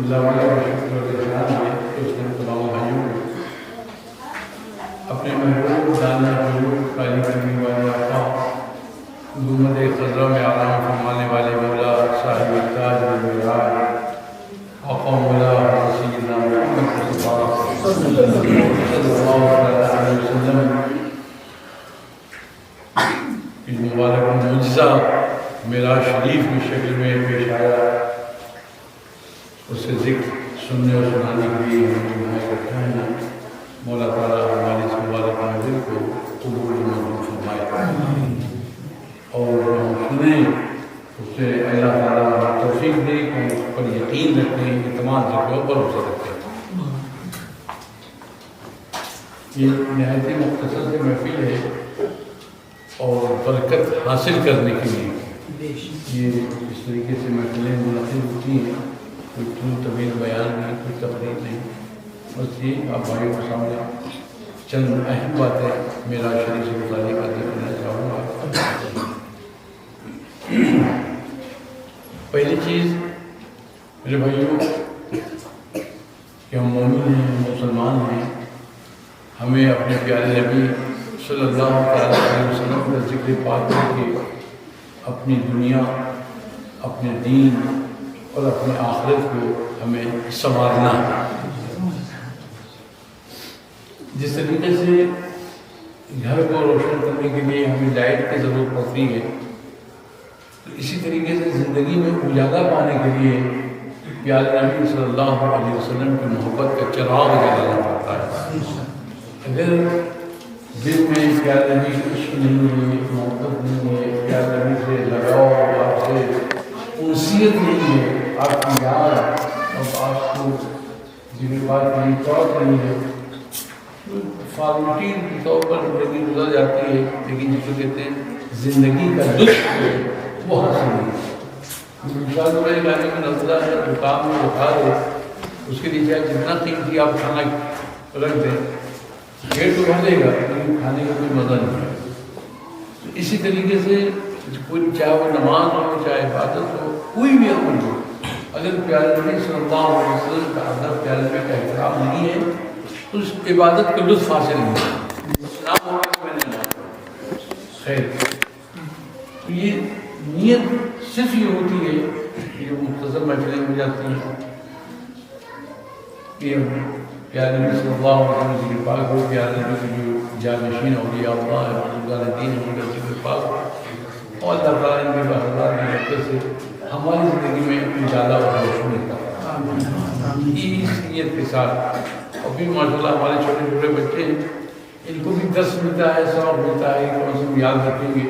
اللہ والا شکر اور احسان ہے کہ اس نے تمام بھائیوں کو اپنے محبوب دانا محبوب خالی کرنے والے آقا گنبد خضرا میں آرام فرمانے والے مولا صاحب تاج المعراج آقا مولا سیدنا محمد مصطفیٰ صلی اللہ علیہ وسلم کی مبارک معجزہ معراج شریف کی شکل میں پیش آیا، اس سے ذکر سننے اور سنانے کے لیے ہم یہاں اکٹھا ہیں۔ مولا تعالیٰ ہماری اس مبارک محفل کو قبول منظور فرمائے اور ہم سنیں اس سے اللہ تعالیٰ توفیق دے کہ ہم اس پر یقین رکھیں، اعتماد رکھیں اور بھروسہ رکھیں۔ یہ نہایت ہی مختصر سے محفل ہے اور برکت حاصل کرنے کے لیے یہ اس طریقے سے محفلیں منعقد ہوتی ہیں، کوئی طویل بیان نہیں، کوئی تقریر نہیں، بس یہ آپ بھائیوں کے سامنے چند اہم باتیں معراج شریف سے متعلق کرنا چاہوں گا۔ پہلی چیز میرے بھائیوں کہ ہم مومن ہیں، مسلمان ہیں، ہمیں اپنے پیارے نبی صلی اللہ علیہ وسلم کا ذکر پاک کر کے اپنی دنیا، اپنے دین اور اپنے آخرت کو ہمیں سنوارنا ہے۔ جس طریقے سے گھر کو روشن کرنے کے لیے ہمیں لائٹ کی ضرورت پڑتی ہے، تو اسی طریقے سے زندگی میں اجالا پانے کے لیے پیارے نبی صلی اللہ علیہ وسلم کی محبت کا چراغ جلانا پڑتا ہے۔ اگر دل میں پیارے نبی عشق نہیں ہے، محبت نہیں ہے، پیارے نبی سے لگاؤ، آپ سے انسیت نہیں ہے، آپ کی یاد اور آپ کو ذکر بات نہیں توقع نہیں ہے، فارمیٹی کے طور پر زندگی گزر جاتی ہے، لیکن جس کو کہتے ہیں زندگی کا لطف وہ حاصل نہیں ہے۔ مثال بڑے گانے میں نزلہ ہے، دکان میں بخار ہے، اس کے لیے جتنا قیمتی آپ کھانا رکھ دیں پیٹ تو بھر دے گا لیکن کھانے کا کوئی مزہ نہیں ہے۔ اسی طریقے سے کوئی چاہے وہ نماز ہو، چاہے عبادت ہو، کوئی بھی عمل ہو، اگر پیارے نبی صلی اللہ علیہ وسلم کا ادب، پیارے نبی کا احترام نہیں ہے تو اس عبادت کا لطف حاصل نہیں ہے۔ اسلام ہو کہ میں نے خیر تو یہ نیت صرف یہ ہوتی ہے کہ جو مختصر محفلیں ہو جاتی ہیں کہ پیارے نبی صلی اللہ علیہ وسلم ذکر پاک ہو، پیارے نبی کے جو جانشین اولیاء اللہ ہے، بزرگان دین ان کا ذکر پاک ہو، اور اللہ تعالیٰ ان کے بحضرات کی برکت سے ہماری زندگی میں اجالا اور روشنی کا اس نیت کے ساتھ۔ اور پھر ماشاء اللہ ہمارے چھوٹے چھوٹے بچے ہیں، ان کو بھی درس ملتا ہے، سبق ملتا ہے کہ ہم سب یاد رکھیں گے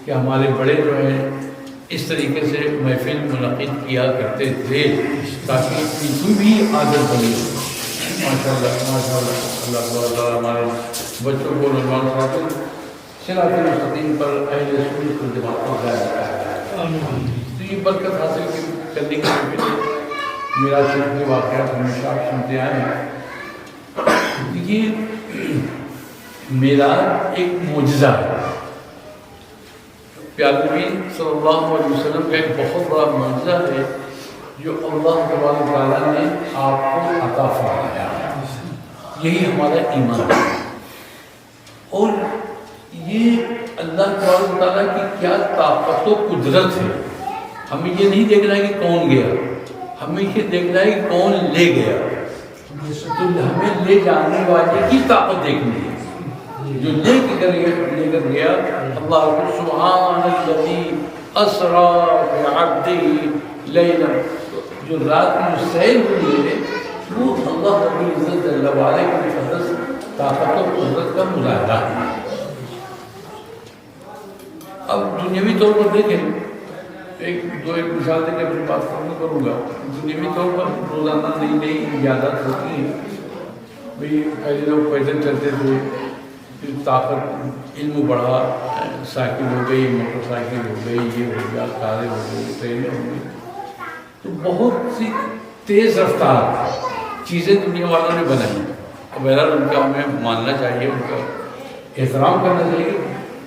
کہ ہمارے بڑے جو ہیں اس طریقے سے محفل منعقد کیا کرتے تھے تاکہ ان کی بھی عادت بنی۔ ماشاء اللہ اللہ تعالیٰ ہمارے بچوں کو نوجوان ساتھیوں صراط مستقیم پر اہل سنت کو جماعت کو ہدایت عطا فرمائے۔ تو یہ برکت حاصل کرنے کے لیے معراج شریف کے واقعات ہمیشہ آپ سنتے آئے ہیں۔ دیکھیے معراج ایک معجزہ ہے، پیارے نبی صلی اللہ علیہ وسلم کا ایک بہت بڑا معجزہ ہے جو اللہ تبارک و تعالیٰ نے آپ کو عطا فرمایا۔ یہی ہمارا ایمان ہے، اور یہ اللہ تبارک و تعالیٰ کی کیا طاقت و قدرت ہے۔ ہمیں یہ نہیں دیکھنا ہے کہ کون گیا، ہمیں یہ دیکھنا ہے کہ کون لے گیا۔ تو ہمیں لے جانے والے کی طاقت دیکھنی ہے، جو لے کر گیا۔ اللہ سبحان الذی اسریٰ بعبدہ لیلا، جو رات میں جو سیر ہوئی ہے وہ اللہ رب العزت جل وعلا کی مقدس طاقت و قدرت کا مظاہرہ ہے۔ اب دنیاوی طور پر دیکھیں، ایک مثال دے کے اپنی بات کروں گا۔ دنیاوی طور پر روزانہ نئی نئی ایجادات ہوتی ہیں، بھئی پہلے لوگ پیدل چلتے تھے، پھر طاقت علم بڑھا، سائیکل ہو گئی، موٹر سائیکل ہو گئی، یہ ہو گیا، کاریں ہو گئی، ٹرینیں ہو گئی، تو بہت سی تیز رفتار چیزیں دنیا والوں نے بنائی۔ بہرحال ان کا ہمیں ماننا چاہیے، ان کا احترام کرنا چاہیے۔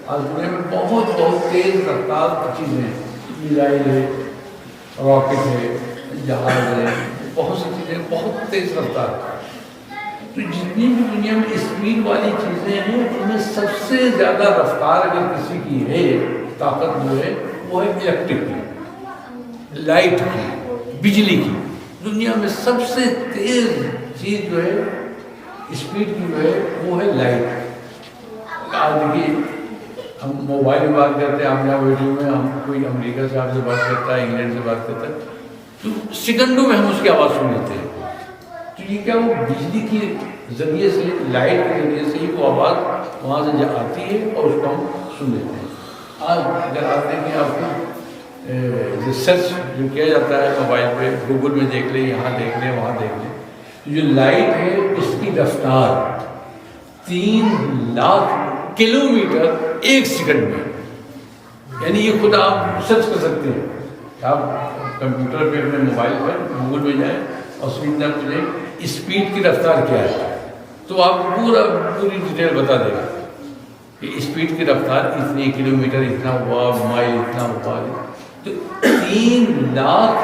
آج دنیا میں بہت تیز رفتار چیزیں ہیں، میزائل ہے، راکٹ ہے، جہاز ہے، بہت سی چیزیں چیزیں بہت تیز رفتار ہے. تو جتنی بھی دنیا میں اسپیڈ والی چیزیں ہیں ان میں سب سے زیادہ رفتار اگر کسی کی ہے طاقت جو ہے وہ ہے الیکٹرک کی، لائٹ کی، بجلی کی. دنیا میں سب سے تیز چیز جو ہے اسپیڈ کی جو ہے وہ ہے لائٹ. آج دیکھیے ہم موبائل میں بات کرتے ہیں، ہم یہاں ویڈیو میں ہم کوئی امریکہ سے آپ سے بات کرتا ہے، انگلینڈ سے بات کرتا ہے، تو سیکنڈوں میں ہم اس کی آواز سن لیتے ہیں. تو یہ کیا وہ بجلی کے ذریعے سے، لائٹ کے ذریعے سے ہی وہ آواز وہاں سے آتی ہے اور اس کو ہم سن لیتے ہیں. آج اگر آپ دیکھیں، آپ کو ریسرچ جو کیا جاتا ہے موبائل پہ، گوگل میں دیکھ لیں، یہاں دیکھ لیں، وہاں دیکھ لیں، جو لائٹ ہے اس کی رفتار 3 لاکھ کلومیٹر 1 سیکنڈ میں. یعنی یہ خود آپ سرچ کر سکتے ہیں. آپ کمپیوٹر پہ اپنے موبائل پر گوگل میں جائیں اور سوچنا پوچھیں اسپیڈ کی رفتار کیا ہے، تو آپ کو پوری ڈیٹیل بتا دے گا کہ اسپیڈ کی رفتار اتنے کلومیٹر اتنا ہوا، مائل اتنا ہوا. تو 3 لاکھ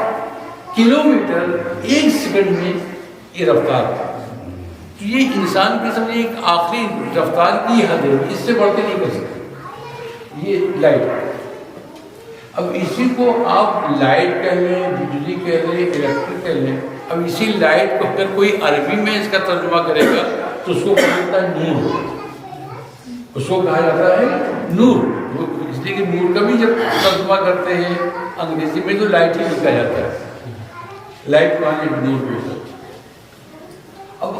کلومیٹر 1 سیکنڈ میں یہ رفتار. تو یہ انسان کی سمجھے ایک آخری رفتار کی حد ہے، اس سے بڑھ کے نہیں کر سکتے. یہ لائٹ، اب اسی کو آپ لائٹ کہہ لیں، بجلی کہہ لیں، الیکٹرک کہہ لیں. اب اسی لائٹ کو اگر کوئی عربی میں اس کا ترجمہ کرے گا تو اس کو کہا جاتا ہے نور. اس کو کہا جاتا ہے نور. اس لیے کہ نور کا بھی جب ترجمہ کرتے ہیں انگریزی میں تو لائٹ ہی لکھا جاتا ہے. لائٹ مانے نور کو. اب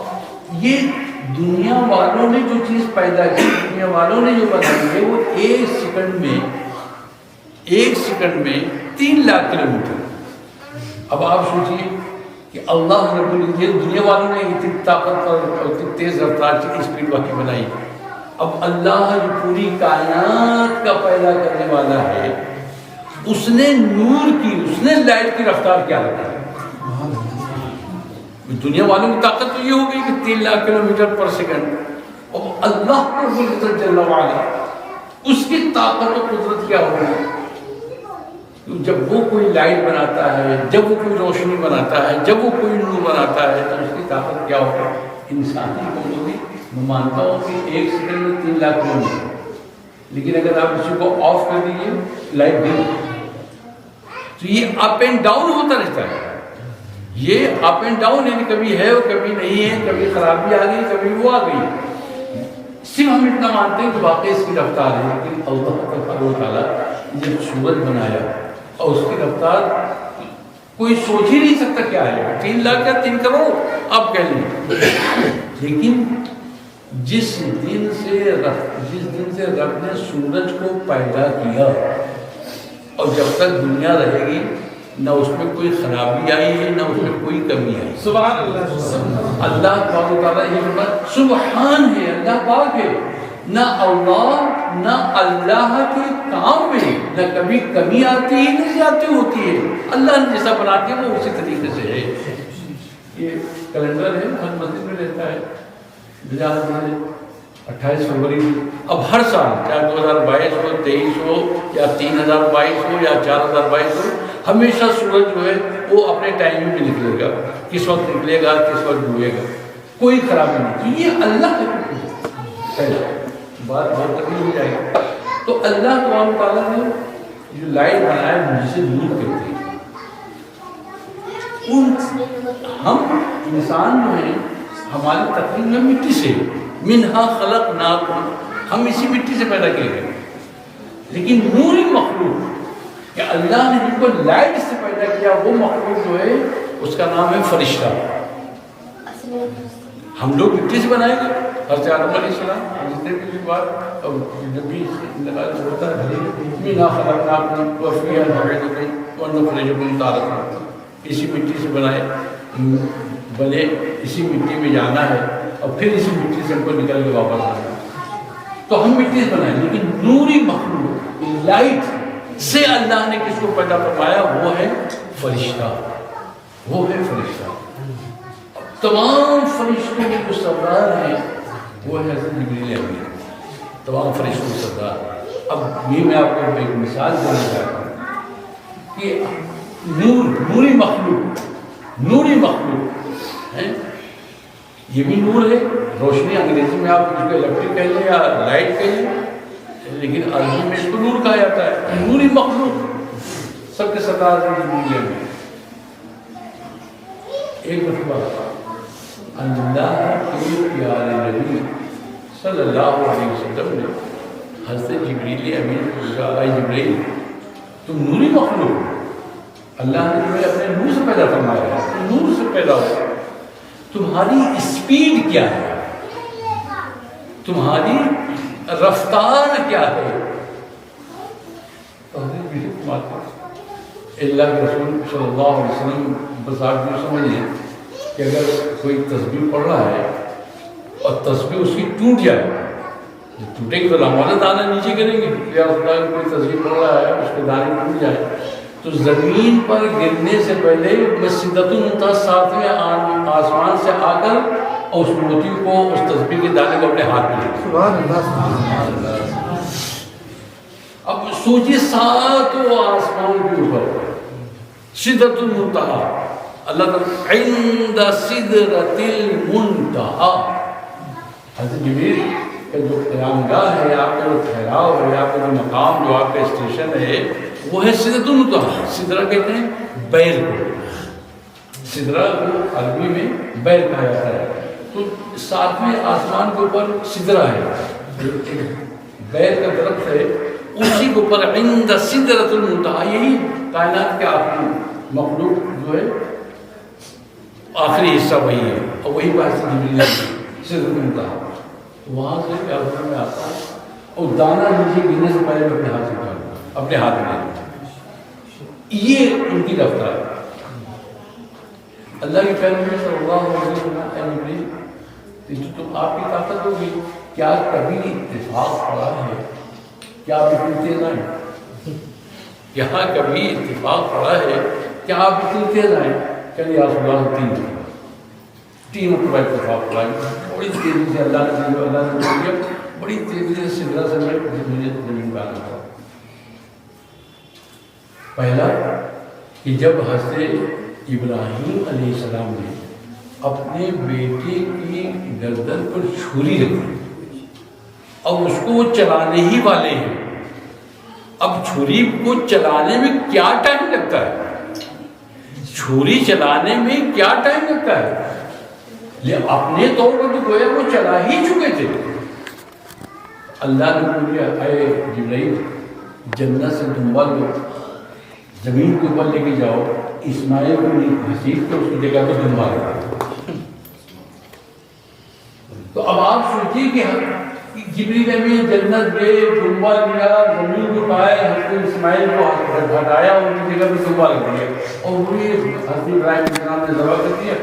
یہ دنیا والوں نے جو چیز پیدا کی، دنیا والوں نے جو بنائی ہے، وہ 1 سیکنڈ میں 3 لاکھ کلومیٹر. اب آپ سوچیے کہ اللہ رب العزت، دنیا والوں نے اتنی طاقت اور اتنی تیز رفتار کی اسپیڈ واقعی بنائی. اب اللہ جو پوری کائنات کا پیدا کرنے والا ہے، اس نے نور کی، اس نے لائٹ کی رفتار کیا رکھا ہے. دنیا والوں کی طاقت تو یہ ہو گئی کہ 3 لاکھ کلومیٹر پر سیکنڈ. اور اللہ رب العزت جل وعلا، اس کی طاقت و قدرت کیا ہوگی. جب وہ کوئی لائٹ بناتا ہے، جب وہ کوئی روشنی بناتا ہے، جب وہ کوئی نور بناتا ہے، تو اس کی طاقت کیا ہوگا. انسانی قوم بھی میں مانتا ہوں کہ 1 سیکنڈ میں 3 لاکھ کلومیٹر. لیکن اگر آپ اسی کو آف کر دیجیے لائٹ نہیں، تو یہ اپ اینڈ ڈاؤن ہوتا رہتا ہے. یہ اپ اینڈ ڈاؤن، یعنی کبھی ہے اور کبھی نہیں ہے، کبھی خرابی آ گئی، کبھی وہ آ گئی. صرف ہم اتنا مانتے ہیں کہ واقعی اس کی رفتار ہے. لیکن اللہ تبارک و تعالیٰ جب سورج بنایا اور اس کی رفتار کوئی سوچ ہی نہیں سکتا کیا ہے. 3 لاکھ یا 3 کروڑ آپ کہہ لیں. لیکن جس دن سے رب نے سورج کو پیدا کیا اور جب تک دنیا رہے گی، نہ اس میں کوئی خرابی آئی ہے، نہ اس میں کوئی کمی آئی. سبحان اللہ. اللہ تبارک و تعالیٰ یہ بات سبحان ہے، اللہ پاک ہے. نہ اللہ کے کام میں نہ کبھی کمی آتی ہے، نہ زیادتی ہوتی ہے. اللہ نے جیسا بناتی ہے وہ اسی طریقے سے ہے. یہ کیلنڈر ہے، ہر مسجد میں رہتا ہے 28 فروری. اب ہر سال چاہے 2022 ہو، 23 ہو، یا 3022 ہو، یا 4022 ہو، ہمیشہ سورج جو ہے وہ اپنے ٹائم میں نکلے گا. کس وقت نکلے گا، کس وقت ڈوبے گا، کوئی خرابی نہیں. تو یہ اللہ کا بات بہت تکلیف ہو جائے گی. تو اللہ تبارک و تعالیٰ نے جو لائٹ بنایا جسے نور کہتے ہیں، ہم انسان جو ہیں ہماری تقریب میں مٹی سے، منہا خلقناکم، ہم اسی مٹی سے پیدا کیے گئے. لیکن نوری مخلوق کہ اللہ نے جن کو لائٹ سے پیدا کیا، وہ مخلوق جو ہے اس کا نام ہے فرشتہ. ہم لوگ مٹی سے بنائے گئے. حضرت آدم علیہ السلام جتنے بھی بات جب بھی ہوتا ہے منہا خلقناکم وفیہا نعیدکم ونخرجکم تارۃ، اسی مٹی سے بنے اسی مٹی میں جانا ہے اور پھر اسی مٹی سے ہم کو نکل کے واپس آنا ہے. تو ہم مٹی سے بنائیں. لیکن نوری مخلوق لائٹ سے اللہ نے کس کو پیدا فرمایا، وہ ہے فرشتہ. وہ ہے فرشتہ. تمام فرشتوں کے جو سردار ہیں وہ ہے حضرت جبریل امین. تمام فرشتوں کے سردار. اب یہ میں آپ کو ایک مثال دینا چاہتا ہوں کہ نوری مخلوق ہیں، یہ بھی نور ہے، روشنی انگریزی میں آپ اس کو الیکٹرک کہہ لیں یا لائٹ کہہ لیں، لیکن عربی میں اس کو نور کہا جاتا ہے، نوری مخلوق سب کے سردار دنیا میں۔ ایک مرتبہ اللہ کے پیارے نبی صلی اللہ علیہ وسلم نے حضرت جبریل امین کو کہا، اے جبریل تم نوری مخلوق، اللہ نے تمہیں اپنے نور سے پیدا فرمایا ہے، تم نور سے پیدا ہو، تمہاری اسپیڈ کیا ہے، تمہاری رفتار کیا ہے؟ اللہ کے رسول صلی اللہ علیہ وسلم بس آپ یہ سمجھیں کہ اگر کوئی تسبیح پڑھ رہا ہے اور تسبیح اس کی ٹوٹ جائے، جب ٹوٹے گی تو ہمارا دانا نیچے گریں گے، یا خدا کوئی تسبیح پڑھ رہا ہے اس کے دانے ٹوٹ جائے تو زمین پر گرنے سے پہلے میں سدرۃ المنتہا ساتویں آسمان سے آ کر اور اس موتی کو، اس تسبیح کے دانے کو اپنے ہاتھ میں لے۔ سبحان اللہ۔ اب سوچیے ساتوں آسمان کے اوپر سدرۃ المنتہا، اللہ تعالیٰ عند سدرۃ المنتہا، حضرت جبریل کا جو قیام گاہ ہے، آپ کا جو ٹھہراؤ ہے، آپ کا جو مقام، جو آپ کا اسٹیشن ہے، وہ ہے سدرۃ المنتہا۔ سدرہ کہتے ہیں بیل کو، سدرہ کو عربی میں بیل کہا جاتا ہے، تو ساتویں آسمان کے اوپر سدرہ ہے، بیل کا درخت ہے، اسی کے اوپر عند سدرۃ المنتہا، یہی کائنات کے آخری مخلوق جو ہے آخری حصہ وہی ہے، اور وہی باعث جبریل سدرۃ المنتہا، وہاں سے پیغمبر میں آتا ہے اور دانا نیچے گرنے سے پہلے میں اپنے ہاتھ سے اٹھاؤں گا، اپنے ہاتھ میں لے، یہ ان کی رفتار ہے۔ اللہ کے پیغمبر صلی اللہ علیہ وسلم اے جبریل تو آپ کی طاقت ہوگی، کیا کبھی اتفاق پڑا ہے کیا آپ اتنی تیز آئیں؟ یہاں کبھی اتفاق پڑا ہے کیا آپ اتنی تیز آئیں؟ چلیے رسول اللہ تین مرتبہ اتفاق پڑا ہے، بڑی تیزی سے اللہ نے بڑی تیزی سے سدرہ سے میں زمین پہ آنا تھا۔ پہلا کہ جب حضرت ابراہیم علیہ السلام نے اپنے بیٹے کی گردن پر چھری رکھی اور اس کو وہ چلانے ہی والے ہیں، اب چھری کو چلانے میں کیا ٹائم لگتا ہے؟ چھری چلانے میں کیا ٹائم لگتا ہے؟ اپنے طور پر تو گویا وہ چلا ہی چکے تھے۔ اللہ نے بولیا اے جبرائیل جنت سے دنبا لو، زمین کے اوپر لے کے جاؤ، اسماعیل کو حسیب کے اس کی جگہ پہ دنبا لگا۔ تو اب آپ سوچیے کہ جبریل امین جنت گئے، دنبا لیا، زمین کو پائے، حضرت اسماعیل کو ہٹایا، ان کی جگہ پہ دنبا لگ دیا، اور وہی حضرت ابراہیم علیہ السلام نے ذبح کر دیا،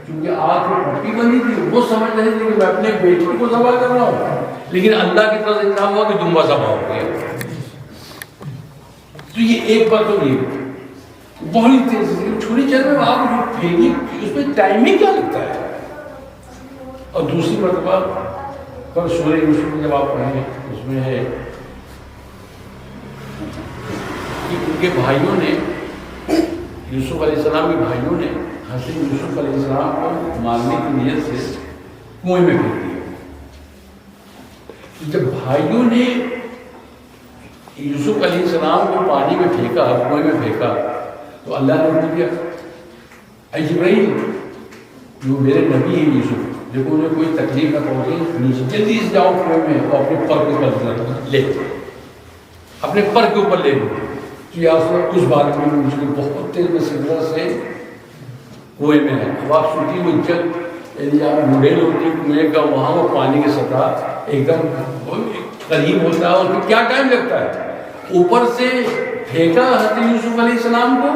کیونکہ آگ کو پھٹی بنی تھی، وہ سمجھ رہے تھے کہ میں اپنے بیٹے کو ذبح کر رہا ہوں، لیکن اللہ کی طرف سے انتظام ہوا کہ دنبا ذبح ہو گیا۔ تو یہ ایک بات تو یہ بہت تیز چھری چل میں آپ پھینکی، اس میں ٹائمنگ کیا لگتا ہے؟ اور دوسری مرتبہ پر سورہ یوسف میں جب آپ پڑھیں اس میں ہے کہ ان کے بھائیوں نے، یوسف علیہ السلام کے بھائیوں نے حضرت یوسف علیہ السلام کو مارنے کی نیت سے کنویں میں پھینک دیا۔ جب بھائیوں نے یوسف علیہ السلام کو پانی میں پھینکا، کنویں میں پھینکا، تو اللہ نے انہوں نے کیا اے جبرائیل جو میرے نبی ہے یوسف، دیکھو انہیں کوئی تکلیف نہ پہنچے، نیچے جلدی سے جاؤ کنویں میں اور اپنے پر کے اوپر لے، اپنے پر کے اوپر لے لو۔ تو یا اس بات میں مجھ کو بہت تیز میں سدرہ سے کنویں میں ہے۔ اب آپ سوچیے وہ جب مڈیل ہوتی ہے کنویں کا، وہاں وہ پانی کی سطح ایک دم قریب ہوتا ہے، اور پھر کیا ٹائم لگتا ہے؟ اوپر سے پھینکا حضرت یوسف علیہ السلام کو،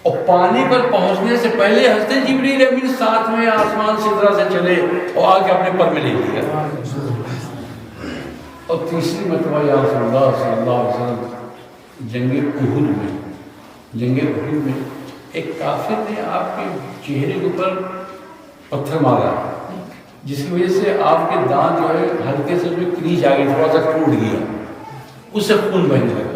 اور پانی پر پہنچنے سے پہلے حضرت جبریل امین ساتویں آسمان سدرہ سے چلے اور آ کے اپنے پر میں لے لیا۔ اور تیسری مرتبہ یا رسول اللہ صلی اللہ علیہ وسلم جنگ احد میں ایک کافر نے آپ کے چہرے کے اوپر پتھر مارا، جس کی وجہ سے آپ کے دانت جو ہے ہلکے سے جو کریچ آ گئی، تھوڑا سا ٹوٹ گیا، اس سے خون بہنے لگا۔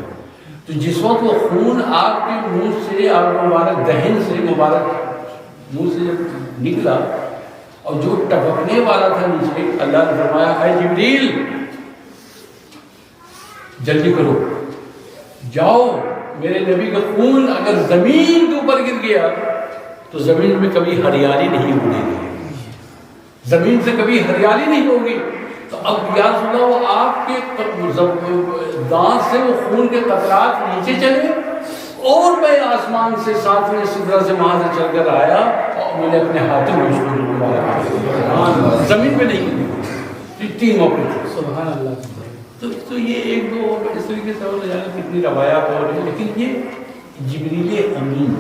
تو جس وقت وہ خون آپ کے منہ سے، آپ مبارک دہن سے مبارک منہ سے جب نکلا اور جو ٹپکنے والا تھا نیچے، اللہ نے فرمایا اے جبریل جلدی کرو، جاؤ میرے نبی کا خون اگر زمین کے اوپر گر گیا تو زمین میں کبھی ہریالی نہیں ہوگی، زمین سے کبھی ہریالی نہیں ہوگی۔ تو اب یا رسول اللہ وہ آپ کے دانت سے وہ خون کے قطرات نیچے چلے اور میں آسمان سے ساتویں سدرہ سے وہاں سے چل کر آیا اور میں نے اپنے ہاتھوں میں اس کو مارا، زمین پہ نہیں گری، تین موقع تھے۔ سبحان اللہ۔ تو یہ ایک دو اس طریقے سے اور جانے کتنی روایات ہو رہی ہیں، لیکن یہ جبریل امین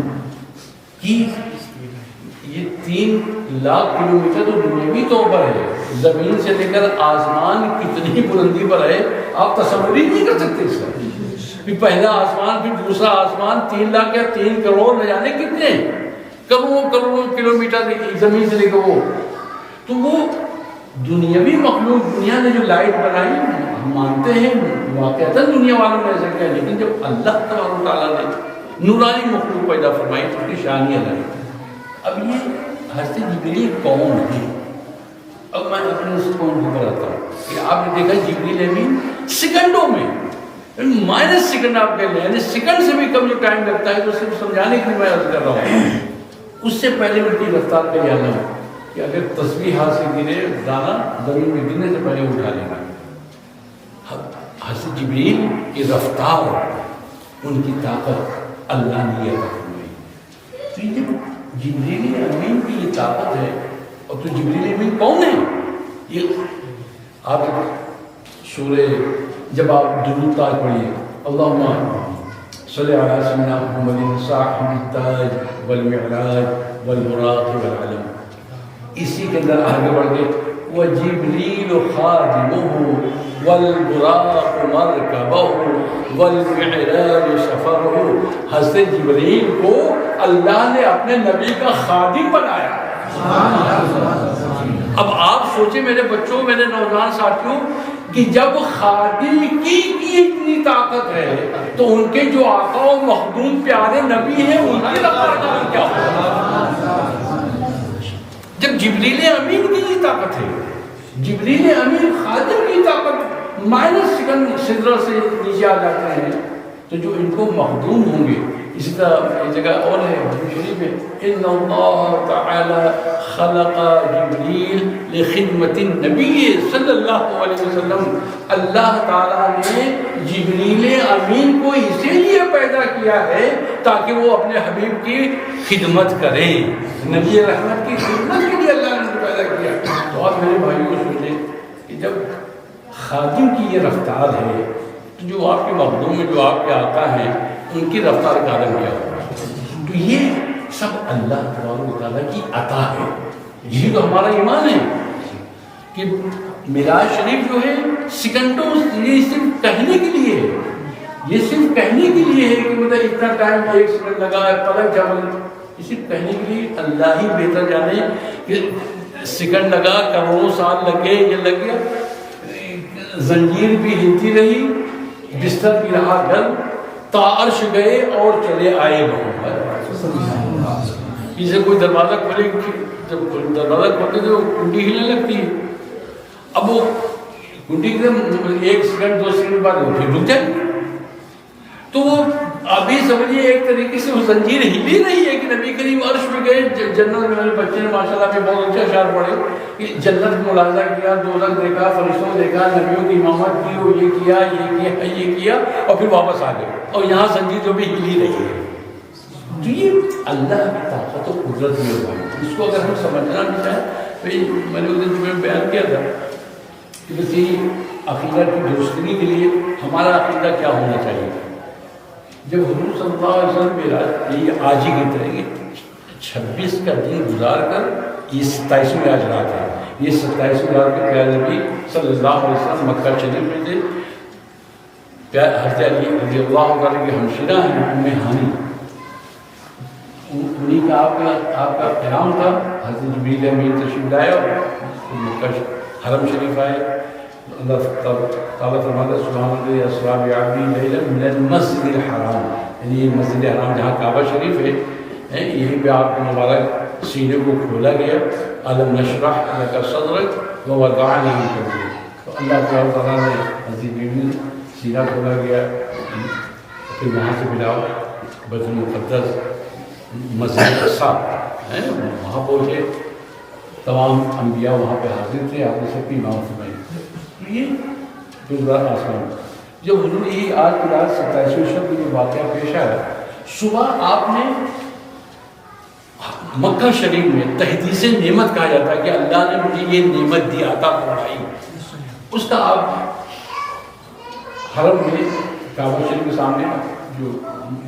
کی یہ 3,00,000 کلومیٹر تو دنیاوی طور پر ہے، زمین سے لے کر آسمان کتنی بلندی پر ہے آپ تصور ہی نہیں کر سکتے اس کا۔ پھر پہلا آسمان پھر دوسرا آسمان، 3,00,000 یا 3 کروڑ نہ جانے کتنے کروڑوں کلومیٹر زمین سے لے کر وہ، تو وہ دنیاوی مخلوق دنیا نے جو لائٹ بنائی ہم مانتے ہیں واقعتا دنیا والوں نے ایسا کیا، لیکن جب اللہ تبارک و تعالیٰ نے نورانی مخلوق پیدا فرمائی تو اس کی شان ہی الگ ہے۔ اب یہ حضرت جبریل کون ہے؟ اب میں اپنے اس کون کو بتاتا ہوں کہ آپ نے دیکھا جبریل امین سیکنڈوں میں، مائنس سیکنڈ آپ کہہ لیں، یعنی سیکنڈ سے بھی کم جو ٹائم لگتا ہے تو صرف سمجھانے کے لیے میں عرض کر رہا ہوں، اس سے پہلے ان کی رفتار کا یہ عالم ہے کہ اگر تسبیح ہاتھ سے گرے دانا زمین میں گرنے سے پہلے اٹھا لینا۔ حضرت جبریل کی رفتار، ان کی طاقت اللہ نے عطا فرمائی۔ تو یہ جب جبریل امین کی یہ طاقت ہے، اور تو جبریل امین کون ہے؟ یہ آپ سورہ جب آپ درود تاج پڑھیے، اللہم صلی علی سیدنا محمد صاحب التاج والمعراج والبراق والعلم، اسی کے اندر آگے بڑھ کے وجبریل خادمہ والبراق مرکبہ والمعراج سفرہ، حضرت جبریل کو اللہ نے اپنے نبی کا خادم بنایا۔ اب آپ سوچیں میرے بچوں، میرے نوجوان ساتھیوں، کہ جب خادم کی اتنی طاقت ہے تو ان کے جو آقا و مخدوم پیارے نبی ہیں ان کی رفتار کیا ہوگا؟ جب جبریل امین کی یہ طاقت ہے، جبریل امین خادم کی طاقت مائنس سیکنڈ سدرہ سے نیچے آ جاتے ہیں، تو جو ان کو مخدوم ہوں گے، اسی طرح ایک جگہ اور ہے حدیث شریف میں ان اللہ تعالی خلق جبریل لخدمت النبی صلی اللہ علیہ وسلم، اللہ تعالیٰ نے جبریل امین کو اسی لیے پیدا کیا ہے تاکہ وہ اپنے حبیب کی خدمت کرے، نبی رحمت کی خدمت کے لیے اللہ نے پیدا کیا۔ تو آپ میرے بھائیوں کو سوچیں کہ جب خادم کی یہ رفتار ہے تو جو آپ کے مخدوم میں جو آپ کے آقا ہیں ان کی رفتار کا عالم کیا ہوگا؟ تو یہ سب اللہ تبارک و تعالیٰ کی عطا ہے، یہی تو ہمارا ایمان ہے کہ معراج شریف جو ہے سیکنڈوں، یہ صرف کہنے کے لیے ہے، یہ صرف کہنے کے لیے ہے کہ مطلب اتنا ٹائم 1 سیکنڈ لگا ہے پلک جھپک، یہ صرف کہنے کے لیے، اللہ ہی بہتر جانے کہ سیکنڈ لگا کروڑوں سال لگے، یہ لگ گیا، زنجیر بھی ہلتی رہی، بستر بھی رہا گھر، تا عرش گئے اور چلے آئے محمد۔ اسے کوئی دروازہ کھولے، جب دروازہ کھولتے تو کنڈی ہلنے لگتی ہے، اب وہ کنڈی کے 1 سیکنڈ 2 سیکنڈ بعد وہ پھر رک جائے، تو وہ ابھی سمجھیے ایک طریقے سے وہ زنجیر ہلی رہی ہے کہ نبی کریم عرش میں گئے، جنت میں میرے بچے نے ماشاءاللہ میں بہت اچھا اشعار پڑھے کہ جنت میں ملاحظہ کیا، دوزخ دیکھا، فرشتوں دیکھا، نبیوں کی امامت کی، وہ یہ کیا اور پھر واپس آ گئے، اور یہاں زنجیر جو بھی ہلی رہی ہے۔ تو یہ اللہ کی طاقت و قدرت میں ہوگا، اس کو اگر ہم سمجھنا بھی چاہیں، میں نے اس دن جمعے میں بیان کیا تھا کہ بس یہ عقیدہ کی درستگی کے لیے ہمارا عقیدہ کیا ہونا چاہیے۔ جب حضور صلی اللہ علیہ وسلم معراج، یہ آج ہی کی طرح 26 کا دن گزار کر یہ 27ویں آج رات ہے، یہ 27ویں رات کے پیارے نبی صلی اللہ علیہ وسلم مکہ شریف میں تھے، حضرت علی رضی اللہ عنہ کی ہمشیرہ ہیں ام ہانی، انہیں کا آپ کا قیام تھا، حضرت جبریل امین تشریف لائے اور مکہ حرم شریف آئے، اللہ تعالیٰ فرماتا ہے سبحان اللہ اسریٰ بعبدہ لیلا من المسجد الحرام، یعنی یہ مسجد حرام جہاں کعبہ شریف ہے، یہیں پہ آپ کو مبارک سینے کو کھولا گیا، الم نشرح لک صدرک ووضعنا عنک وزرک، تو اللہ تعالیٰ نے حضرت بیوی سینہ کھولا گیا، پھر وہاں سے ملا بیت المقدس مسجد اقصیٰ ہے، وہاں پہنچے، تمام انبیاء وہاں پہ حاضر تھے، آپ نے سب کی امامت فرمائی۔ یہ گزرا آسمان جب حضور یہ آج کی رات 27ویں شب میں جو واقعہ پیش آیا، صبح آپ نے مکہ شریف میں تحدیث نعمت کہا جاتا ہے کہ اللہ نے مجھے یہ نعمت دی، عطا فرمائی، اس کا آپ حرم میں کعبہ شریف کے سامنے جو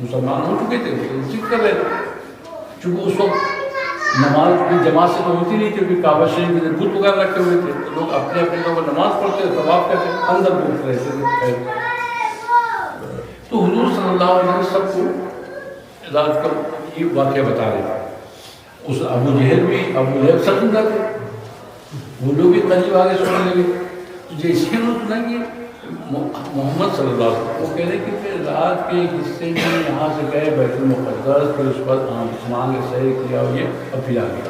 مسلمان ہو چکے تھے ذکر کر رہے تھے، چونکہ اس وقت نماز کی جماعت سے تو ہوتی نہیں تھی، کیونکہ کعبہ شریف میں بت وغیرہ رکھے ہوئے تھے، تو لوگ اپنے اپنے طور پر نماز پڑھتے تھے، طواف کرتے اندر گھومتے رہتے تھے۔ تو حضور صلی اللہ علیہ وسلم سب کو رات کا یہ واقعہ بتا رہے تھے۔ اس ابو جہل سمجھا تھے، وہ لوگ بھی قریب آگے سننے لگے، تو جیسے انہوں نے سنا کہ محمد صلی اللہ علیہ وسلم وہ کہہ رہے کہ پھر رات کے حصے میں یہاں سے گئے بیت المقدس، پھر اس پر آسمان کے سیر کیا اور یہ اب پھر آ گیا،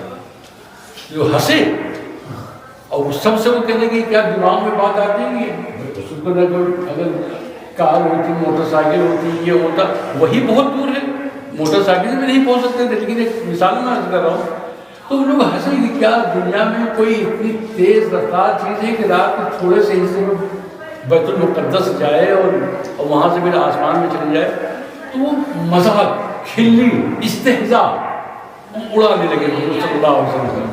جو ہنسے اور سب سے وہ کہنے کہ کیا دماغ میں بات آتی ہے کہ اگر کار ہوتی، موٹر سائیکل ہوتی، یہ ہوتا، وہی بہت دور ہے، موٹر سائیکل سے بھی نہیں پہنچ سکتے تھے، لیکن ایک مثال میں عرض کر رہا ہوں، تو وہ لوگ ہنسے کہ کیا دنیا میں کوئی اتنی تیز رفتار چیز ہے کہ رات کے تھوڑے سے حصے میں بیت المقدس جائے اور وہاں سے پھر آسمان میں چلے جائے، تو وہ مذاق، کھلی، استہزاء اڑانے لگے حضور صلی اللہ علیہ وسلم۔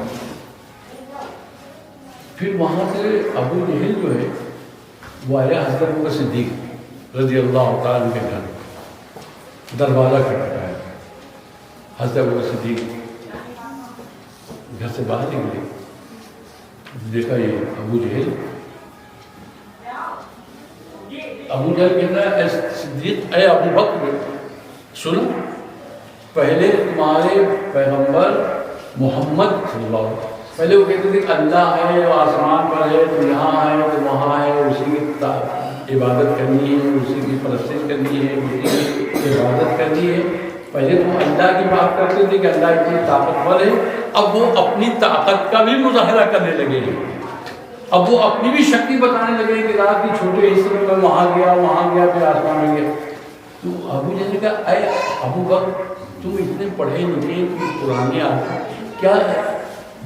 پھر وہاں سے ابو جہل جو ہے وہ آیا حضرت ابوبکر صدیق رضی اللہ تعالیٰ عنہ کے گھر، دروازہ کھٹکھٹایا، حضرت ابوبکر صدیق گھر سے باہر نکلے، دیکھا یہ ابو جہل کہتا ہے اے صدیق، اے ابو بکر سنو، پہلے تمہارے پیغمبر محمد صلی اللہ علیہ وسلم پہلے وہ کہتے تھے کہ اللہ ہے، وہ آسمان پر ہے، تو یہاں ہے، تو وہاں ہے، اسی کی عبادت کرنی ہے، اسی کی پرستش کرنی ہے، اسی کی عبادت کرنی ہے۔ پہلے تو اللہ کی بات کرتے تھے کہ اللہ اتنی طاقتور ہے، اب وہ اپنی طاقت کا بھی مظاہرہ کرنے لگے ہیں، اب وہ اپنی بھی شکتی بتانے لگے کہ رات کے چھوٹے حصے میں وہاں گیا پھر آسمان میں گیا۔ تو ابو جہل نے کہا اے ابو بکر تم اتنے پڑھے لکھے، تم پرانے آدمی، کیا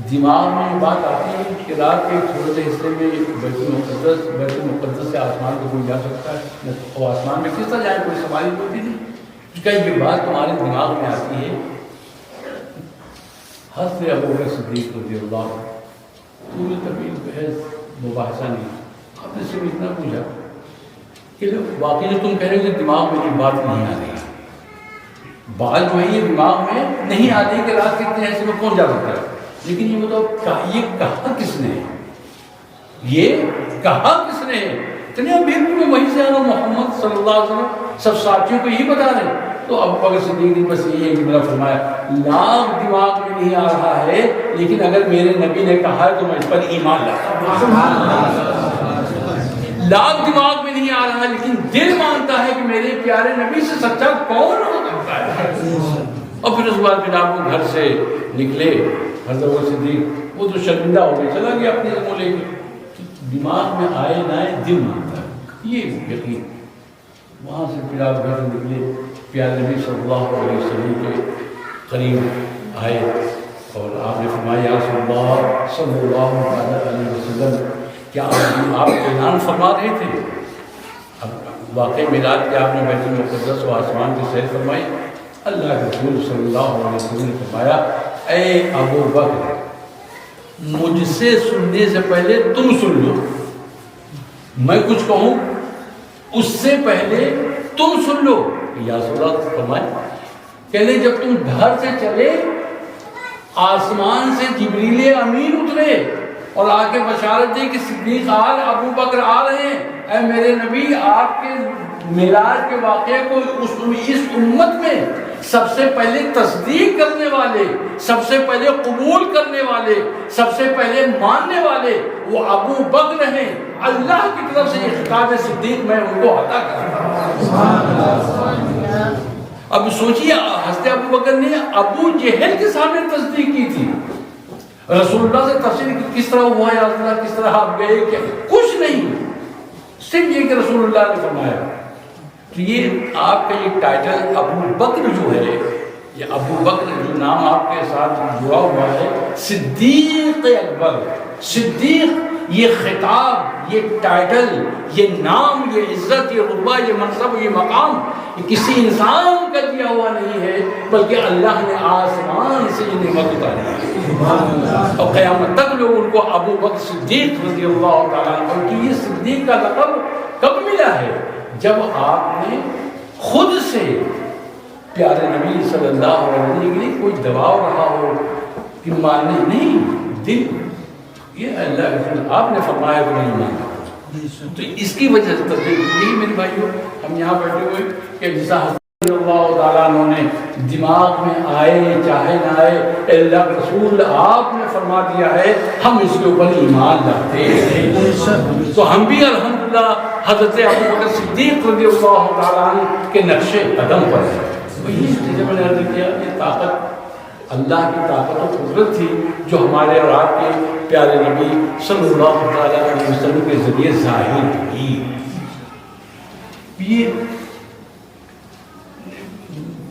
دماغ میں یہ بات آتی ہے کہ رات کے تھوڑے سے حصے میں بیت المقدس سے آسمان کو کوئی جا سکتا ہے، اور آسمان میں کس طرح جائے، کوئی سواری ہوتی نہیں، اس کا یہ بات تمہارے دماغ میں آتی ہے؟ حضرت ابوبکر صدیق رضی اللہ عنہ پوری طویل بحث مباحثہ نہیں، آپ نے صرف اتنا پوچھا کہ واقعی جو تم کہہ رہے ہو کہ دماغ میں یہ بات نہیں آ رہی، بات جو ہے یہ دماغ میں نہیں آتی کہ رات کتنے حصے میں کون جا سکتا ہے، لیکن یہ بتاؤ یہ کہا کس نے، یہ کہا کس نے؟ اتنے امیر میں وہیں سے آنا محمد صلی اللہ علیہ وسلم سب ساتھیوں کو یہی بتا رہے ہیں۔ تو ابو بکر صدیق نے بس یہ ہے کہ میرا فرمایا لاکھ دماغ میں نہیں آ رہا ہے، لیکن اگر میرے نبی نے کہا ہے تو میں اس پر ایمان لاتا ہوں۔ لاکھ دماغ میں نہیں آ رہا لیکن دل مانتا ہے کہ میرے پیارے نبی سے سچا کون ہو سکتا ہے۔ اور پھر اس بار پھر آپ کو گھر سے نکلے حضرت ابوبکر صدیق، وہ تو شرمندہ ہو گئے، چلا گیا اپنے علم لے کے، دماغ میں آئے نہ آئے دل مانتا ہے، یہ یقین۔ وہاں سے پھر آپ گھر سے نکلے، پیارے نبی صلی اللہ علیہ وسلم کے قریب آئے اور آپ نے فرمایا یا رسول اللہ صلی اللہ علیہ وسلم، کیا آپ اعلان فرما رہے تھے؟ اب واقع میلاد کے آپ نے بیت المقدس و آسمان کی سیر فرمائی، اللہ کے رسول صلی اللہ علیہ وسلم نے فرمایا اے ابو بکر مجھ سے سننے سے پہلے تم سن لو، میں کچھ کہوں اس سے پہلے تم سن لو۔ یا رسول اللہ فرمائے، کہتے جب تم گھر سے چلے آسمان سے جبریل امین اترے اور آ کے بشارت دی کہ صدیق آل ابو بکر آ رہے ہیں، اے میرے نبی آپ کے معراج کے واقعے کو اس امت میں سب سے پہلے تصدیق کرنے والے، سب سے پہلے قبول کرنے والے، سب سے پہلے ماننے والے وہ ابو بکر ہیں، اللہ کی طرف سے یہ خطاب صدیق میں ان کو عطا کرتا ہوں۔ اب سوچیے حضرت ابو بکر نے ابو جہل کے سامنے تصدیق کی تھی، رسول اللہ سے تفسیر کی کس طرح ہوا یا رسول اللہ کس طرح آپ گئے، کیا کچھ نہیں، صرف یہ کہ رسول اللہ نے فرمایا. تو یہ آپ کا یہ ٹائٹل ابو بکر جو ہے، یہ ابو بکر جو نام آپ کے ساتھ جڑا ہوا ہے، صدیق اکبر، صدیق، یہ خطاب، یہ ٹائٹل، یہ نام، یہ عزت، یہ رتبہ، یہ منصب، یہ مقام یہ کسی انسان کا دیا ہوا نہیں ہے، بلکہ اللہ نے آسمان سے یہ نعمت اتاری ہے. اور قیامت تک لوگ ان کو ابو بکر صدیق رضی اللہ تعالیٰ عنہ کی یہ صدیق کا لقب کب ملا ہے؟ جب آپ نے خود سے پیارے نبی صلی اللہ علیہ وسلم کے لیے کوئی دباؤ رہا ہو کہ ماننے نہیں، دل یہ اللہ آپ نے فرمایا کہ نہیں مانا، تو اس کی وجہ سے تصدیق. یہی میرے بھائیوں ہم یہاں بیٹھے ہوئے کہ جیسا حضرت اللہ تعالیٰ عنہ نے دماغ میں آئے چاہے نہ آئے، اللہ کے رسول آپ نے فرما دیا ہے، ہم اس کے اوپر ایمان لاتے ہیں. تو ہم بھی الحمدللہ حضرت ابو بکر صدیق رضی اللہ تعالیٰ عنہ کے نقش قدم پر ہیں. وہی چیزیں میں نے عرض کیا، یہ طاقت اللہ کی طاقت و قدرت تھی جو ہمارے اور آپ کے پیارے نبی صلی اللہ علیہ وسلم کے ذریعے ظاہر ہوئی. یہ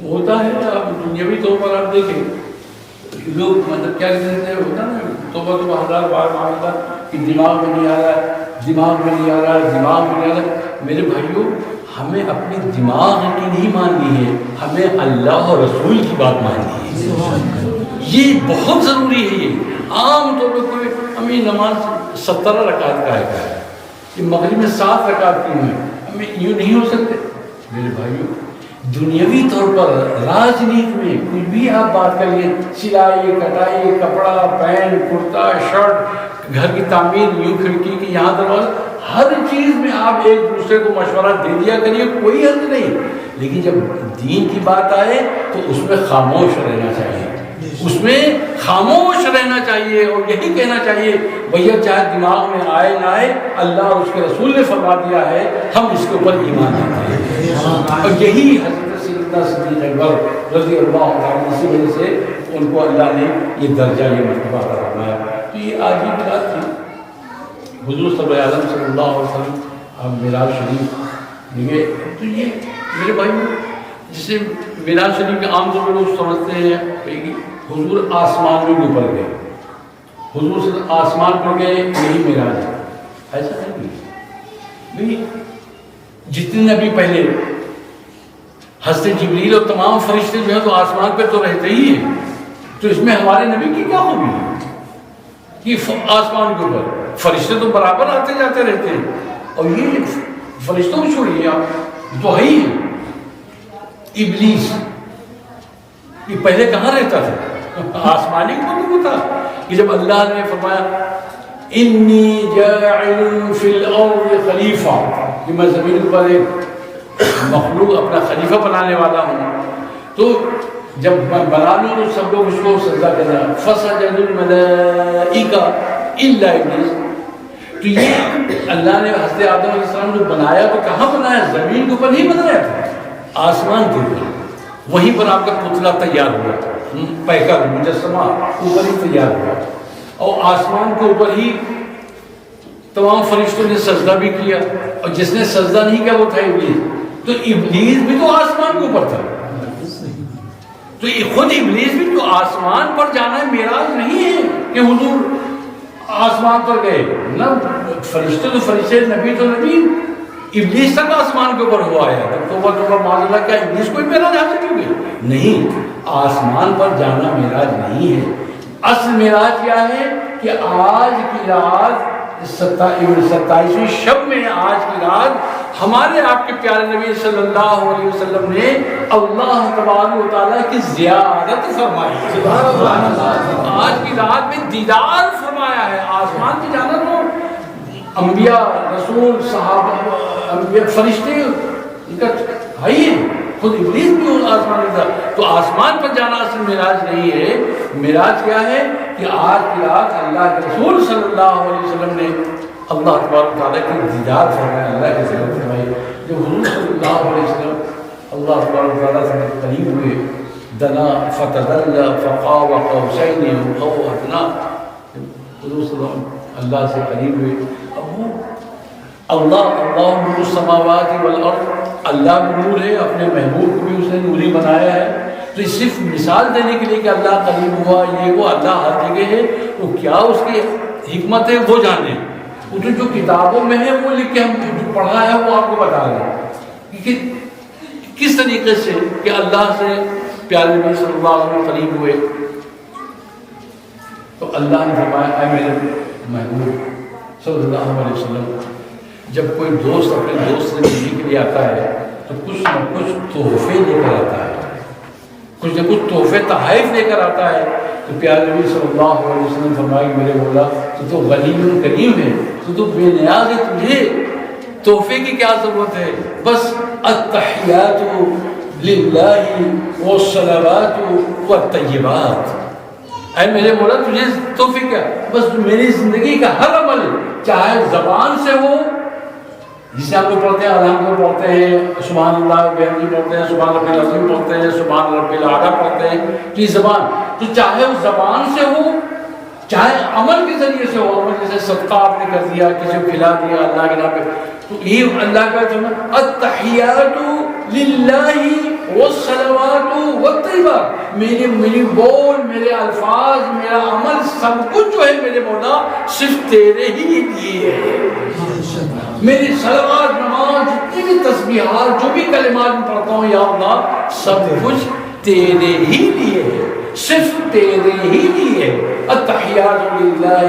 ہوتا ہے اب دنیاوی طور پر آپ دیکھیں لوگ مطلب کیا کہتے ہیں، ہوتا نا توبہ توبہ ہزار بار معاملہ کہ دماغ میں نہیں آ رہا ہے، دماغ میں نہیں آ رہا ہے، دماغ میں نہیں آ رہا ہے. میرے بھائیوں ہمیں اپنی دماغ کی نہیں ماننی ہے، ہمیں اللہ اور رسول کی بات ماننی ہے. یہ بہت ضروری ہے. یہ عام طور پر کوئی ہمیں نماز 17 رکعت کا ہے، یہ مغرب میں 7 رکعت کی ہیں، ہمیں یوں نہیں ہو سکتے. میرے بھائیوں دنیاوی طور پر راجنیت میں کچھ بھی آپ بات کریے، سلائی کٹائی، کپڑا پینٹ کرتا شرٹ، گھر کی تعمیر، یوں کھڑکی کی یہاں دروازہ، ہر چیز میں آپ ایک دوسرے کو مشورہ دے دیا کریے، کوئی حرج نہیں. لیکن جب دین کی بات آئے تو اس میں خاموش رہنا چاہیے، اس میں خاموش رہنا چاہیے اور یہی کہنا چاہیے بھیا چاہے دماغ میں آئے نہ آئے، اللہ اور اس کے رسول نے فرما دیا ہے، ہم اس کے اوپر ایمان لاتے ہیں. اور یہی حضرت سیدنا صدیق اکبر رضی اللہ عنہ، اسی وجہ سے ان کو اللہ نے یہ درجہ، یہ مرتبہ عطا فرمایا. تو یہ آج ہی کی بات تھی. حضور صلی اللہ علیہ وسلم اب معراج شریف گئے. تو یہ میرے بھائی جسے معراج شریف کے عام طور پر لوگ سمجھتے ہیں کہ حضور آسمان میں اوپر گئے، حضور سے آسمان پر گئے یہی معراج ہے. ایسا نہیں. جتنے نبی پہلے حضرت جبریل اور تمام فرشتے جو ہیں تو آسمان پہ تو رہتے ہی ہیں، تو اس میں ہمارے نبی کی کیا خوبی ہے کہ آسمان کے اوپر فرشتے تو برابر آتے جاتے رہتے ہیں. اور یہ فرشتوں کو چھوڑیے آپ تو ہے ہی ابلیس، یہ پہلے کہاں رہتا تھا؟ آسمانی کو تھا کہ جب اللہ نے فرمایا انی جاعل فی الارض خلیفہ، کہ میں زمین پر ایک مخلوق اپنا خلیفہ بنانے والا ہوں، تو جب میں بنا لوں تو سب لوگ اس کو سجدہ کرنا، فسجد الملائکہ الا ابلیس. تو یہ اللہ نے حضرت آدم علیہ السلام نے بنایا تو کہاں بنایا؟ زمین کے اوپر نہیں بنایا تھا، آسمان کے اوپر. وہیں پر آپ کا پتلا تیار ہوا، پیکر مجسمہ اوپر ہی تیار ہوا، اور آسمان کے اوپر ہی تمام فرشتوں نے سجدہ بھی کیا. اور جس نے سجدہ نہیں کیا وہ تھا ابلیس. تو ابلیس بھی تو آسمان کے اوپر تھا، تو یہ خود ابلیس بھی تو آسمان پر جانا ہے. معراج نہیں ہے کہ حضور آسمان پر گئے، نہ فرشتے تو فرشتے، نبی تو نبی. ابلیس تک آسمان کے اوپر ہوا ہے. توبہ معاذ اللہ، کیا ابلیس کوئی معراج حاصل ہو گئی؟ نہیں. آسمان پر جانا معراج نہیں ہے. اصل معراج کیا ہے کہ آج کی رات 27ویں شب میں، آج کی رات ہمارے آپ کے پیارے نبی صلی اللہ علیہ وسلم نے اللہ تبارک و تعالیٰ کی زیارت فرمائی. آج کی رات میں دیدار فرمایا ہے. آسمان کی جانا تو انبیاء، رسول، صحابہ، انبیاء، فرشتے ہے، خود ابلیس بھی آسمان میں تھا. تو آسمان پر جانا اصل معراج نہیں ہے. معراج کیا ہے کہ آج کی رات اللہ کے رسول صلی اللہ علیہ وسلم نے اللہ تبارک و تعالیٰ کی دیدار فرمایا، اللہ کی زیارت فرمائی. جب حضور صلی اللہ علیہ وسلم اللہ تبارک تعالیٰ سے قریب ہوئے، دنا فتدلى فقاب قوسین او ادنا، حضور صلی اللہ سے قریب ہوئے. اللہ نور السماوات والارض، اللہ نور ہے، اپنے محبوب کو بھی اس نے نوری بنایا ہے. تو یہ صرف مثال دینے کے لیے کہ اللہ قریب ہوا، یہ وہ اللہ ہر جگہ ہے، تو کیا اس کی حکمت ہے وہ جانے. وہ جو کتابوں میں ہے وہ لکھ کے ہم جو پڑھا ہے وہ آپ کو بتا رہے ہیں کہ کس طریقے سے کہ اللہ سے پیارے نبی صلی اللہ علیہ وسلم قریب ہوئے. تو اللہ نے فرمایا اے میرے محبوب صلی اللہ علیہ وسلم، جب کوئی دوست اپنے دوست سے ملنے کے لیے آتا ہے تو کچھ نہ کچھ تحفے لے کر آتا ہے، کچھ نہ کچھ تحفے تحائف لے کر آتا ہے. تو پیارے نبی صلی اللہ علیہ وسلم فرمایا کہ میرے مولا تو غنی کریم ہے، تو بے نیاز ہے، تجھے تحفے کی کیا ضرورت ہے؟ بس التحیات للہ والصلوات والطیبات. اے میرے مولا تجھے تحفے کیا؟ بس میری زندگی کا ہر عمل چاہے زبان سے ہو، جسے ہم لوگ پڑھتے ہیں الحمد پڑھتے ہیں، سبحان اللہ بحمدہ پڑھتے ہیں، سبحان ربی العظیم پڑھتے ہیں، سبحان ربی الاعلیٰ پڑھتے ہیں، تو یہ زبان تو چاہے اس زبان سے ہو چاہے عمل کے ذریعے سے ہو. عمل جیسے صدقہ آپ نے کر دیا، کسی کو کھلا دیا اللہ کے نام پہ، تو یہ اللہ کا جو ہے التحیات للہ والصلوات والطیبات، میری بول، میرے الفاظ، میرا عمل، سب کچھ جو ہے میرے مولا صرف تیرے ہی لیے ہے. میری صلوات، نماز، جتنی بھی تسبیحات، جو بھی کلمات میں پڑھتا ہوں یا اللہ، سب کچھ تیرے ہی لیے ہے، صرف تیرے ہی لیے. التحیات للہ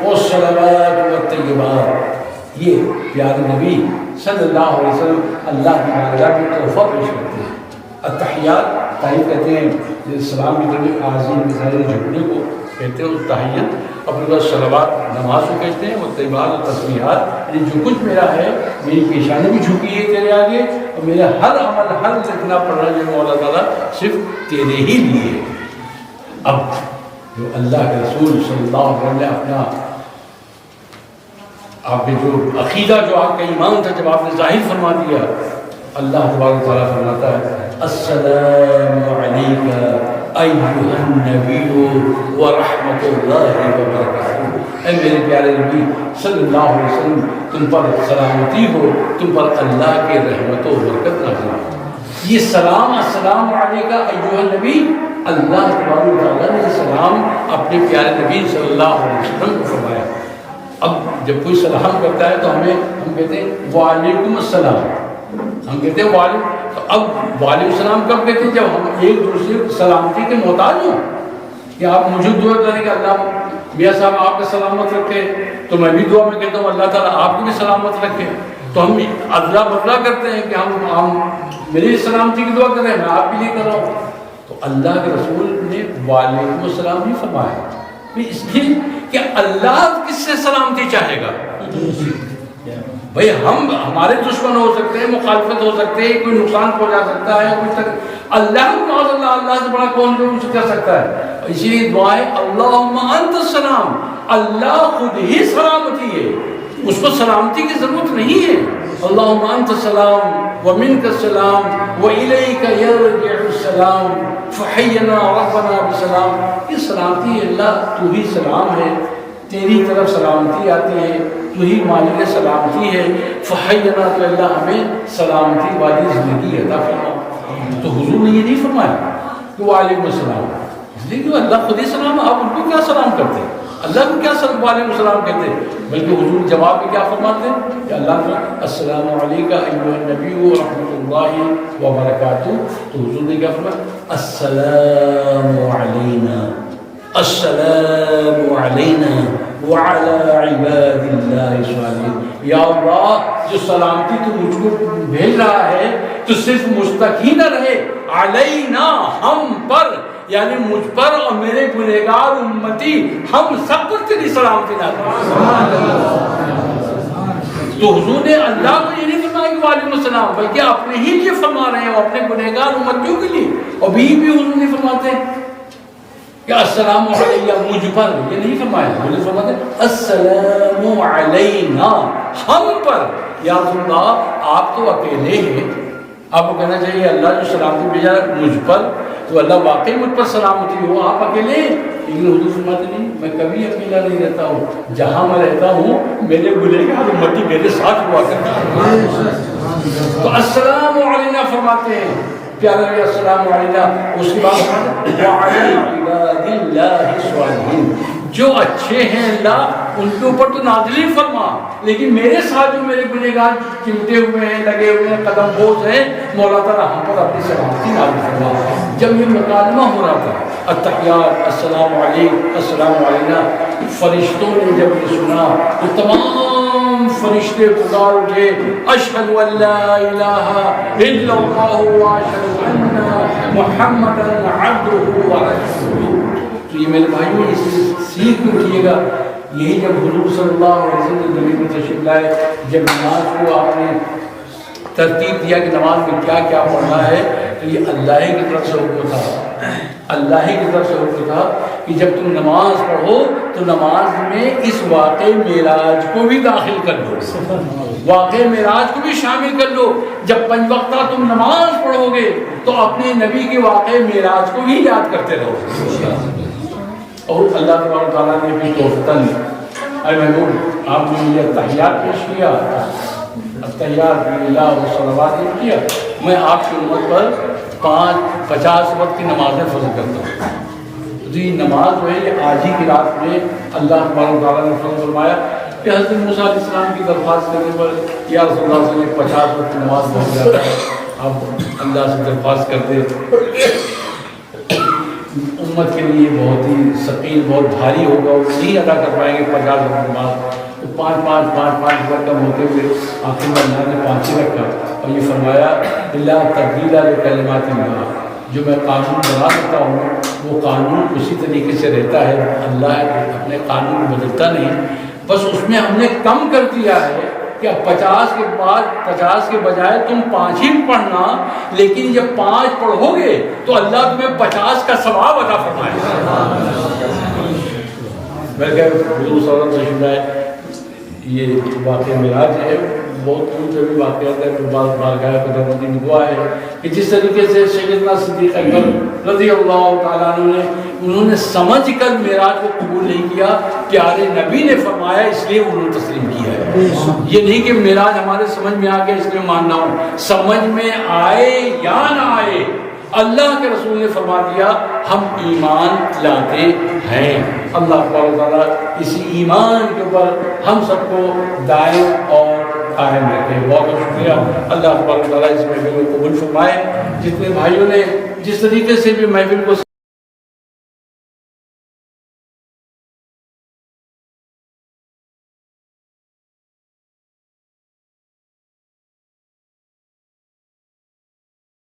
والصلوات والطیبات، یہ پیارے نبی صلی اللہ علیہ وسلم اللہ کی بارگاہ میں تحفہ پیش کرتے ہیں. التحیات تحیت کہتے ہیں، سلام کی طرف عظیم مثال جھکنے کو کہتے ہیں تحیت. اپنے بعد صلوات نماز کو کہتے ہیں، وہ طیبات اور تسبیحات، یعنی جو کچھ میرا ہے، میری پیشانی بھی جھکی ہے تیرے آگے، اور میرا ہر عمل، ہر لکھنا پڑھنا جو مولا تعالیٰ صرف تیرے ہی لیے. اب جو اللہ کے رسول صلی اللہ علیہ وسلم نے اپنا آپ نے جو عقیدہ، جو آپ کا ایمان تھا، جب آپ نے ظاہر فرما دیا، اللہ تبارک تعالیٰ فرماتا ہے السلام علیک ایھا النبی ورحمۃ اللہ وبرکاتہ. اے میرے پیارے نبی صلی اللہ علیہ وسلم، تم پر سلامتی ہو، تم پر اللہ کے رحمت و برکت نازل ہو. یہ سلام، السلام علیک ایھا النبی، اللہ تبارک تعالیٰ نے سلام اپنے پیارے نبی صلی اللہ علیہ وسلم کو فرمایا. اب جب کوئی سلام کرتا ہے تو ہم کہتے ہیں وعلیکم السلام، ہم کہتے ہیں وعلیکم. تو اب وعلیکم السلام کب کہتے ہیں؟ جب ہم ایک دوسرے سلامتی کے محتاج ہوں، کہ آپ مجھے دعا کریں کہ اللہ میاں صاحب آپ کا سلامت رکھے، تو میں بھی دعا میں کہتا ہوں اللہ تعالیٰ آپ کو بھی سلامت رکھے. تو ہم ادلا بدلا کرتے ہیں کہ ہم میری سلامتی کی دعا کریں، میں آپ کے لیے کر رہا ہوں. تو اللہ کے رسول نے وعلیکم السلام نہیں فرمایا، اس لیے کہ اللہ کس سے سلامتی چاہے گا؟ بھئی ہمارے دشمن ہو سکتے ہیں، مخالفت ہو سکتے ہیں، کوئی نقصان پہنچا سکتا ہے، کچھ تک اللہ کو معاذ اللہ سے بڑا کون جو کچھ کر سکتا ہے. اسی لیے دعائیں اللہم انت السلام، اللہ خود ہی سلامتی ہے، اس کو سلامتی کی ضرورت نہیں ہے. اللہم انت السلام ومنک السلام والیک یرجع السلام فحینا ربنا بسلام. یہ سلامتی ہے، اللہ تو ہی سلام ہے، تیری طرف سلامتی آتی ہے، تو ہی مالک سلامتی ہے. فحینا، تو اللہ ہمیں سلامتی والی زندگی عطا فرما. تو حضور نے یہ نہیں فرمایا کہ وعلیکم السلام، اس لیے کہ اللہ خود ہی سلام ہے، آپ ان کو کیا سلام کرتے ہیں، اللہ کو کیا وعلیکم السلام کہتے ہیں؟ بلکہ حضور جواب میں کیا فرماتے ہیں کہ اللہ نے السلام علیک ایھا النبی ورحمۃ اللہ وبرکاتہ. تو حضور نے کیا فرمایا؟ السلام علینا، السلام علینا وعلی عباد اللہ الصالحین. یا اللہ جو سلامتی تو مجھ کو بھیج رہا ہے تو صرف مجھ تک ہی نہ رہے، علینا، ہم پر، یعنی مجھ پر اور میرے گنہگار امتی ہم سب پر تیری سلامتی نازل. تو حضور نے اللہ کو یہ نہیں فرمایا کہ وعلیکم السلام، بلکہ اپنے ہی لیے فرما رہے ہیں، اپنے گنہگار امتیوں کے لیے. اور بھی حضور نہیں فرماتے کہ السلام علیہ مجھ پر، یہ نہیں فرمایا. حضور نے فرماتے السلام علینا، ہم پر. یا رسول اللہ آپ تو اکیلے ہیں، آپ کو کہنا چاہیے اللہ جو سلامتی بھیجا مجھ پر تو اللہ واقعی مجھ پر سلامتی ہو، آپ اکیلے. لیکن حضور فرماتے نہیں، میں کبھی اکیلا نہیں رہتا ہوں، جہاں میں رہتا ہوں میرے گنہگار امتی میرے ساتھ ہوا کرتے ہیں. تو السلام علینا فرماتے ہیں پیارے نبی، السلام علینا. اس کے بعد وعلی عباد اللہ الصالحین، جو اچھے ہیں اللہ ان کے اوپر تو نازل ہی فرما، لیکن میرے ساتھ جو میرے گنہگار چمٹے ہوئے ہیں، لگے ہوئے ہیں، قدم بوس ہیں، مولا تعالیٰ ہم پر اپنی سلامتی نازل فرما. جب یہ مکالمہ ہو رہا تھا التحیات السلام علیکم السلام علینا، فرشتوں نے جب یہ سنا تو تمام فرشتے پکار اٹھے اشہد ان لا الہ الا اللہ واشہد ان محمدا عبدہ ورسولہ. تو یہ میرے بھائیوں اس سے سیکھ اٹھیے گا. یہی جب حضور صلی اللہ علیہ وسلم زمین میں تشریف لائے، جب نماز کو آپ نے ترتیب دیا کہ نماز میں کیا کیا پڑھنا ہے، تو یہ اللہ کی طرف سے حکم تھا، اللہ کی طرف سے حکم تھا کہ جب تم نماز پڑھو تو نماز میں اس واقع معراج کو بھی داخل کر لو، واقع معراج کو بھی شامل کر لو. جب 5 وقتہ تم نماز پڑھو گے تو اپنے نبی کے واقع معراج کو بھی یاد کرتے رہو. اور اللہ تبارک تعالیٰ نے بھی توفتاً اے محبوب آپ نے یہ تحیات پیش کیا، التحیات للہ و صلوات کیا. میں آپ کی امت پر 50 وقت کی نمازیں فرض کرتا ہوں. جی نماز جو ہے یہ آج ہی کی رات میں اللہ تبارک تعالیٰ نے فرض فرمایا کہ حضرت موسیٰ علیہ السلام کی درخواست کرنے پر یا رسول اللہ صلی اللہ علیہ وسلم 50 وقت کی نماز پڑھ جاتا ہے. آپ اللہ سے درخواست کرتے امت کے لیے بہت ہی ثقیل، بہت بھاری ہوگا، وہ نہیں ادا کر پائیں گے 50 وقت نماز. تو 5 رقم ہوتے ہوئے آخر میں اللہ نے 5 ہی رکھا اور یہ فرمایا اللہ تبدیل لکلمات اللہ، جو میں قانون بنا دیتا ہوں وہ قانون اسی طریقے سے رہتا ہے. اللہ اپنے قانون بدلتا نہیں، بس اس میں ہم نے کم کر دیا ہے کہ 50 کے بعد 50 کے بجائے تم 5 ہی پڑھنا، لیکن جب 5 پڑھو گے تو اللہ تمہیں 50 کا ثواب عطا فرمائے گا. میں کہہ حضور صلی اللہ علیہ وسلم یہ واقعہ معراج ہے، بہت دور سے بھی واقعات ہے. بارگاہ قدرت میں ہوا ہے کہ جس طریقے سے سیدنا صدیق اکبر رضی اللہ تعالیٰ عنہ انہوں نے سمجھ کر معراج کو قبول نہیں کیا، پیارے نبی نے فرمایا اس لیے انہوں نے تسلیم کیا ہے. یہ نہیں کہ معراج ہمارے سمجھ میں آ گیا اس لیے ماننا ہوں، سمجھ میں آئے یا نہ آئے اللہ کے رسول نے فرما دیا ہم ایمان لاتے ہیں. اللہ تعالیٰ اسی ایمان کے اوپر ہم سب کو دائم اور قائم رکھے. بہت بہت شکریہ. اللہ تعالیٰ اس محفل کو قبول فرمائے. جتنے بھائیوں نے جس طریقے سے بھی محفل کو